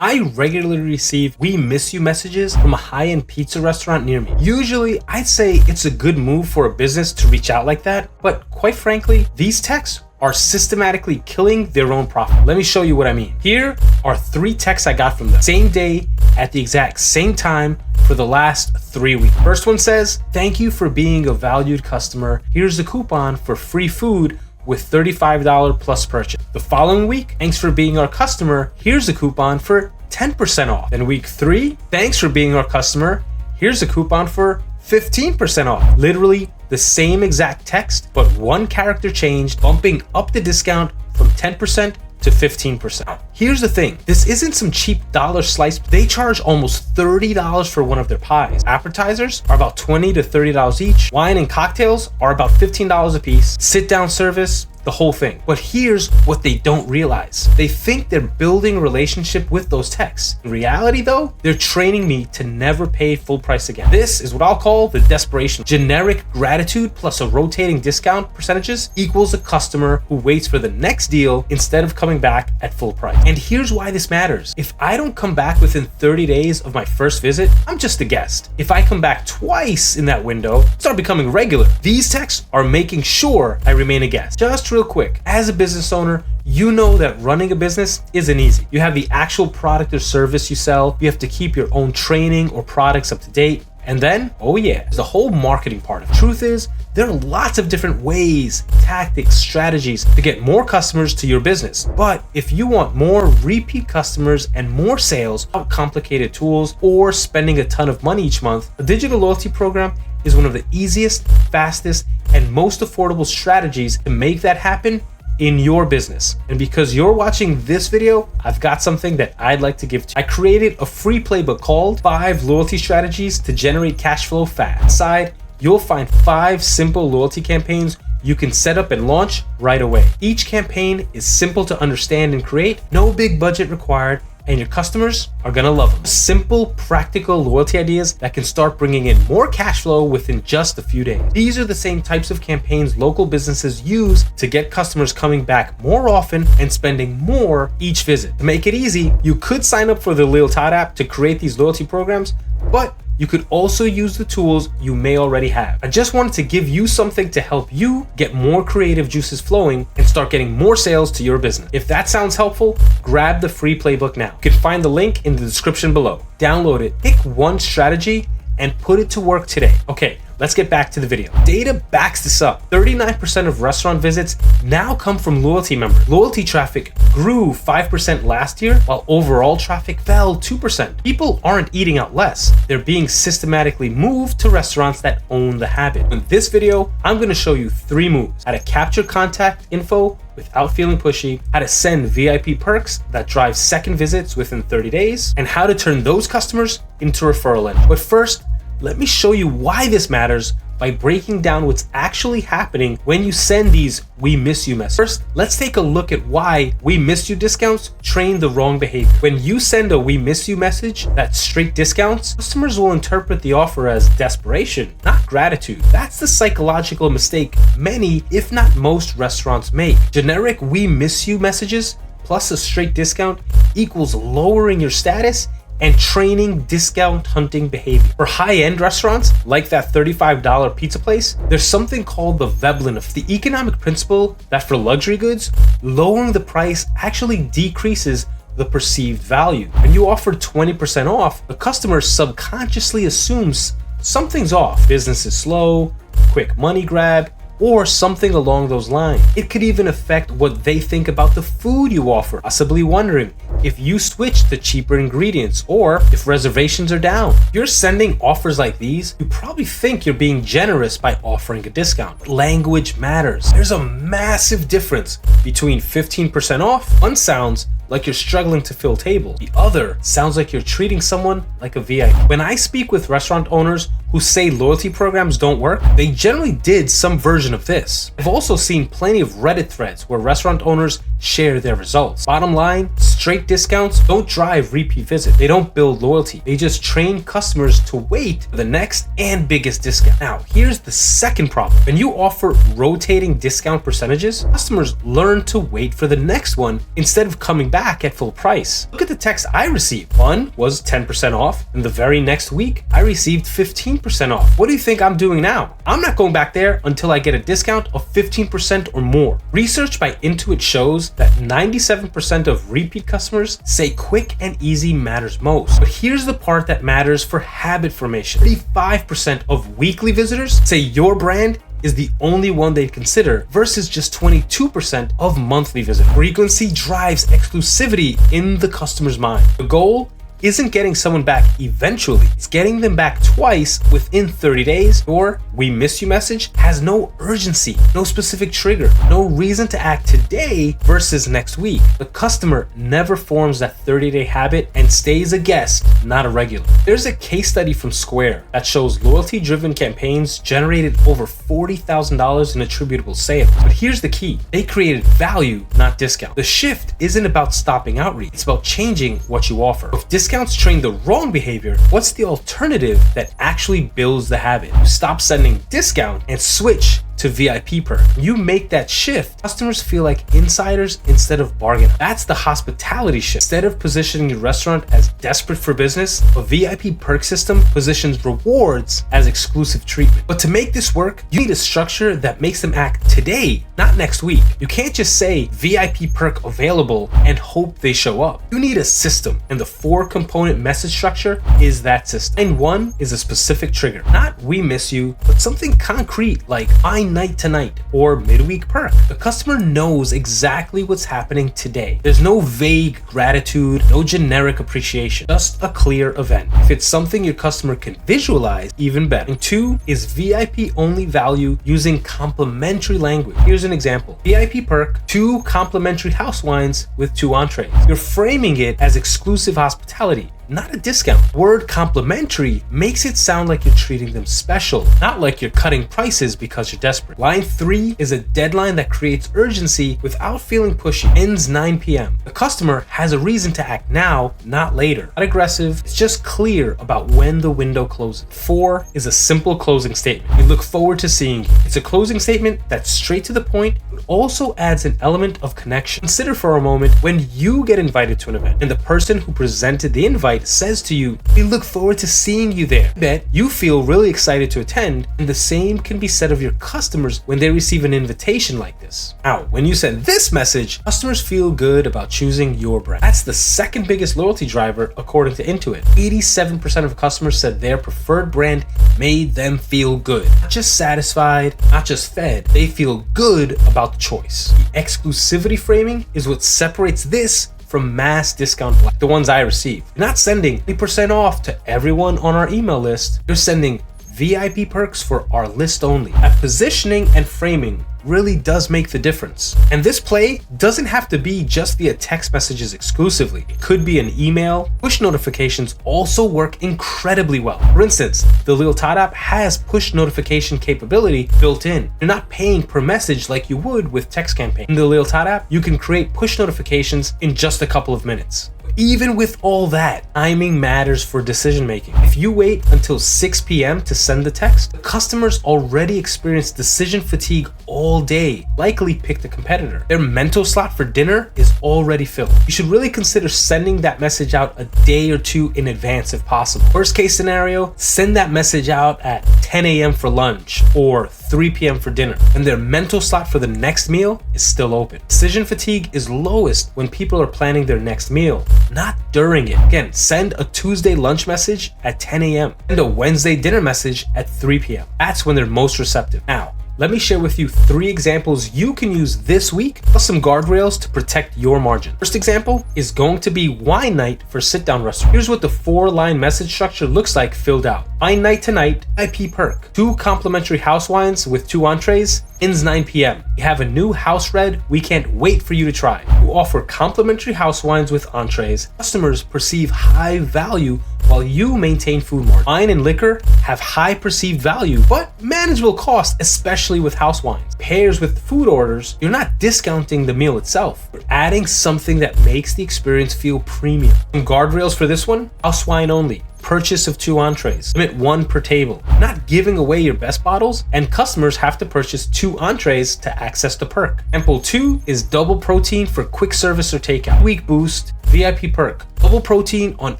I regularly receive "we miss you" messages from a high-end pizza restaurant near me. Usually, I'd say it's a good move for a business to reach out like that, but quite frankly, these texts are systematically killing their own profit. Let me show you what I mean. Here are 3 texts I got from them. Same day, at the exact same time, for the last 3 weeks. First one says, "Thank you for being a valued customer. Here's a coupon for free food with $35 plus purchase." The following week, "Thanks for being our customer. Here's a coupon for 10% off." Then week 3, "Thanks for being our customer. Here's a coupon for 15% off." Literally the same exact text, but one character changed, bumping up the discount from 10% to 15%. Here's the thing, this isn't some cheap dollar slice. They charge almost $30 for one of their pies. Appetizers are about $20 to $30 each. Wine and cocktails are about $15 a piece. Sit down service, the whole thing. But here's what they don't realize. They think they're building a relationship with those texts. In reality though, they're training me to never pay full price again. This is what I'll call the desperation. Generic gratitude plus a rotating discount percentages equals a customer who waits for the next deal instead of coming back at full price. And here's why this matters. If I don't come back within 30 days of my first visit, I'm just a guest. If I come back twice in that window, start becoming regular. These texts are making sure I remain a guest. Just real quick, as a business owner, you know that running a business isn't easy. You have the actual product or service you sell. You have to keep your own training or products up to date. And then, oh yeah, there's the whole marketing part of it. Truth is, there are lots of different ways, tactics, strategies to get more customers to your business. But if you want more repeat customers and more sales without complicated tools or spending a ton of money each month, a digital loyalty program is one of the easiest, fastest, and most affordable strategies to make that happen in your business. And because you're watching this video, I've got something that I'd like to give to you. I created a free playbook called 5 Loyalty Strategies to Generate Cash Flow Fast. Inside, you'll find 5 simple loyalty campaigns you can set up and launch right away. Each campaign is simple to understand and create, no big budget required, and your customers are gonna love them. Simple, practical loyalty ideas that can start bringing in more cash flow within just a few days. These are the same types of campaigns local businesses use to get customers coming back more often and spending more each visit. To make it easy, you could sign up for the Lealtad app to create these loyalty programs, but you could also use the tools you may already have. I just wanted to give you something to help you get more creative juices flowing and start getting more sales to your business. If that sounds helpful, grab the free playbook now. You can find the link in the description below. Download it, pick one strategy, and put it to work today. Okay, let's get back to the video. Data backs this up. 39% of restaurant visits now come from loyalty members. Loyalty traffic grew 5% last year, while overall traffic fell 2%. People aren't eating out less. They're being systematically moved to restaurants that own the habit. In this video, I'm gonna show you 3 moves: how to capture contact info without feeling pushy, how to send VIP perks that drive second visits within 30 days, and how to turn those customers into referral engines. But first, let me show you why this matters by breaking down what's actually happening when you send these "we miss you" messages. First, let's take a look at why "we miss you" discounts train the wrong behavior. When you send a "we miss you" message that's straight discounts, customers will interpret the offer as desperation, not gratitude. That's the psychological mistake many, if not most, restaurants make. Generic "we miss you" messages plus a straight discount equals lowering your status and training discount hunting behavior. For high-end restaurants, like that $35 pizza place, there's something called the Veblen effect, the economic principle that for luxury goods, lowering the price actually decreases the perceived value. When you offer 20% off, the customer subconsciously assumes something's off. Business is slow, quick money grab, or something along those lines. It could even affect what they think about the food you offer, possibly wondering if you switch to cheaper ingredients or if reservations are down. If you're sending offers like these, you probably think you're being generous by offering a discount. But language matters. There's a massive difference between 15% off. One sounds like you're struggling to fill tables. The other sounds like you're treating someone like a VIP. When I speak with restaurant owners who say loyalty programs don't work, they generally did some version of this. I've also seen plenty of Reddit threads where restaurant owners share their results. Bottom line, straight discounts don't drive repeat visits. They don't build loyalty. They just train customers to wait for the next and biggest discount. Now, here's the second problem. When you offer rotating discount percentages, customers learn to wait for the next one instead of coming back at full price. Look at the text I received. One was 10% off, and the very next week, I received 15% off. What do you think I'm doing now? I'm not going back there until I get a discount of 15% or more. Research by Intuit shows that 97% of repeat customers say quick and easy matters most. But here's the part that matters for habit formation. 35% of weekly visitors say your brand is the only one they'd consider versus just 22% of monthly visitors. Frequency drives exclusivity in the customer's mind. The goal isn't getting someone back eventually, it's getting them back twice within 30 days. Or "we miss you" message has no urgency, no specific trigger, no reason to act today versus next week. The customer never forms that 30-day habit and stays a guest, not a regular. There's a case study from Square that shows loyalty-driven campaigns generated over $40,000 in attributable sales. But here's the key: they created value, not discount. The shift isn't about stopping outreach, it's about changing what you offer. If discounts train the wrong behavior, what's the alternative that actually builds the habit? You stop sending discount and switch to VIP perk. You make that shift, customers feel like insiders instead of bargain. That's the hospitality shift. Instead of positioning your restaurant as desperate for business, a VIP perk system positions rewards as exclusive treatment. But to make this work, you need a structure that makes them act today, not next week. You can't just say VIP perk available and hope they show up. You need a system, and the 4-component message structure is that system. And one is a specific trigger, not "we miss you," but something concrete like "buy night to night" or "midweek perk." The customer knows exactly what's happening today. There's no vague gratitude, no generic appreciation, just a clear event. If it's something your customer can visualize, even better. And 2 is VIP only value using complimentary language. Here's an example: VIP perk, 2 complimentary house wines with 2 entrees. You're framing it as exclusive hospitality, not a discount. Word complimentary makes it sound like you're treating them special, not like you're cutting prices because you're desperate. Line 3 is a deadline that creates urgency without feeling pushy. Ends 9 p.m. The customer has a reason to act now, not later. Not aggressive, it's just clear about when the window closes. 4 is a simple closing statement. We look forward to seeing you. It's a closing statement that's straight to the point, but also adds an element of connection. Consider for a moment when you get invited to an event and the person who presented the invite says to you, "we look forward to seeing you there." I bet you feel really excited to attend, and the same can be said of your customers when they receive an invitation like this. Now, when you send this message, customers feel good about choosing your brand. That's the second biggest loyalty driver according to Intuit. 87% of customers said their preferred brand made them feel good. Not just satisfied, not just fed, they feel good about the choice. The exclusivity framing is what separates this from mass discount, like the ones I receive. You're not sending 20% off to everyone on our email list. You're sending VIP perks for our list only. That positioning and framing really does make the difference. And this play doesn't have to be just via text messages exclusively. It could be an email. Push notifications also work incredibly well. For instance, the Lealtad app has push notification capability built in. You're not paying per message like you would with text campaign. In the Lealtad app, you can create push notifications in just a couple of minutes. Even with all that, timing matters for decision making. If you wait until 6 p.m. to send the text, the customers already experience decision fatigue all day, likely pick the competitor. Their mental slot for dinner is already filled. You should really consider sending that message out a day or 2 in advance if possible. Worst case scenario, send that message out at 10 a.m. for lunch or 3 p.m. for dinner, and their mental slot for the next meal is still open. Decision fatigue is lowest when people are planning their next meal, not during it. Again, send a Tuesday lunch message at 10 a.m. and a Wednesday dinner message at 3 p.m. That's when they're most receptive. Now, let me share with you 3 examples you can use this week, plus some guardrails to protect your margin. First example is going to be wine night for sit-down restaurants. Here's what the 4-line message structure looks like filled out. Wine night tonight, VIP perk. 2 complimentary house wines with 2 entrees, ends 9 p.m. We have a new house red we can't wait for you to try. We offer complimentary house wines with entrees. Customers perceive high value while you maintain food margin. Wine and liquor have high perceived value, but manageable cost, especially with house wines. Pairs with food orders, you're not discounting the meal itself. You're adding something that makes the experience feel premium. Some guardrails for this one: house wine only. Purchase of 2 entrees. Limit 1 per table. Not giving away your best bottles, and customers have to purchase 2 entrees to access the perk. Example 2 is double protein for quick service or takeout. Week boost, VIP perk. Double protein on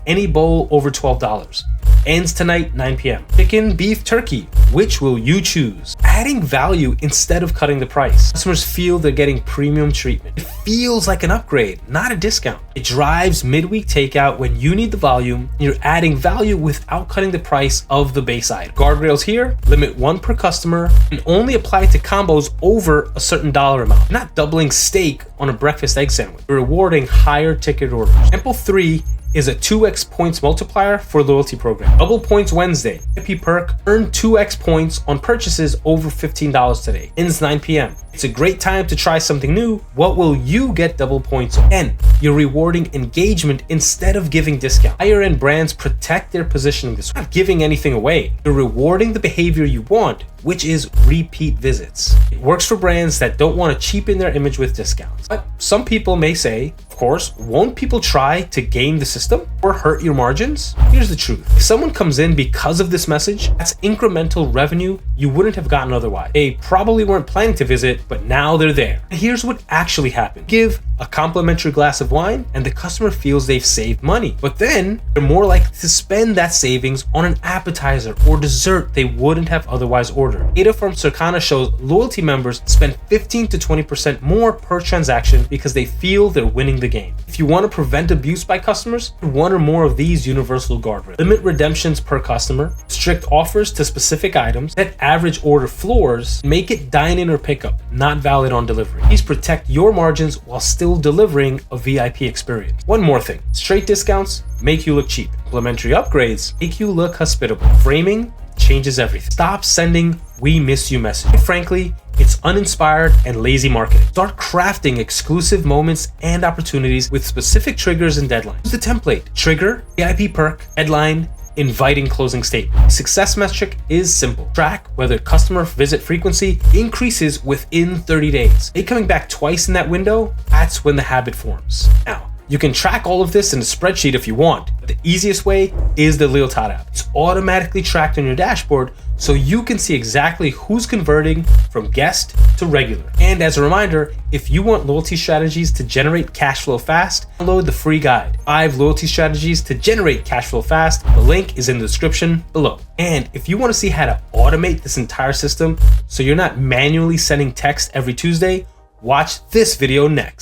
any bowl over $12. Ends tonight, 9 p.m. Chicken, beef, turkey. Which will you choose? Adding value instead of cutting the price. Customers feel they're getting premium treatment. It feels like an upgrade, not a discount. It drives midweek takeout when you need the volume. You're adding value without cutting the price of the base item. Guardrails here: limit 1 per customer and only apply to combos over a certain dollar amount. You're not doubling steak on a breakfast egg sandwich. You're rewarding higher ticket orders. Example 3 is a 2x points multiplier for loyalty program. Double points Wednesday. VIP perk. Earn 2x points on purchases over $15 today. Ends 9 p.m. It's a great time to try something new. What will you get double points on? And you're rewarding engagement instead of giving discount. Higher end brands protect their positioning this way. Not giving anything away. You're rewarding the behavior you want, which is repeat visits. It works for brands that don't want to cheapen their image with discounts. But some people may say, of course, won't people try to game the system or hurt your margins? Here's the truth. If someone comes in because of this message, that's incremental revenue you wouldn't have gotten otherwise. They probably weren't planning to visit, but now they're there. And here's what actually happened. Give a complimentary glass of wine and the customer feels they've saved money. But then they're more likely to spend that savings on an appetizer or dessert they wouldn't have otherwise ordered. Data from Circana shows loyalty members spend 15 to 20% more per transaction because they feel they're winning the game. If you want to prevent abuse by customers, 1 or more of these universal guardrails. Limit redemptions per customer, strict offers to specific items, set average order floors, make it dine-in or pickup, not valid on delivery. These protect your margins while still delivering a VIP experience. One more thing: straight discounts make you look cheap. Complimentary upgrades make you look hospitable. Framing changes everything. Stop sending "we miss you" messages. Frankly, it's uninspired and lazy marketing. Start crafting exclusive moments and opportunities with specific triggers and deadlines. Use the template: trigger, VIP perk, deadline, inviting closing statement. Success metric is simple. Track whether customer visit frequency increases within 30 days. They coming back twice in that window, that's when the habit forms. Now, you can track all of this in a spreadsheet if you want, but the easiest way is the Lealtad app. It's automatically tracked on your dashboard so you can see exactly who's converting from guest to regular. And as a reminder, if you want loyalty strategies to generate cash flow fast, download the free guide, 5 loyalty strategies to generate cash flow fast. The link is in the description below. And if you want to see how to automate this entire system so you're not manually sending text every Tuesday, watch this video next.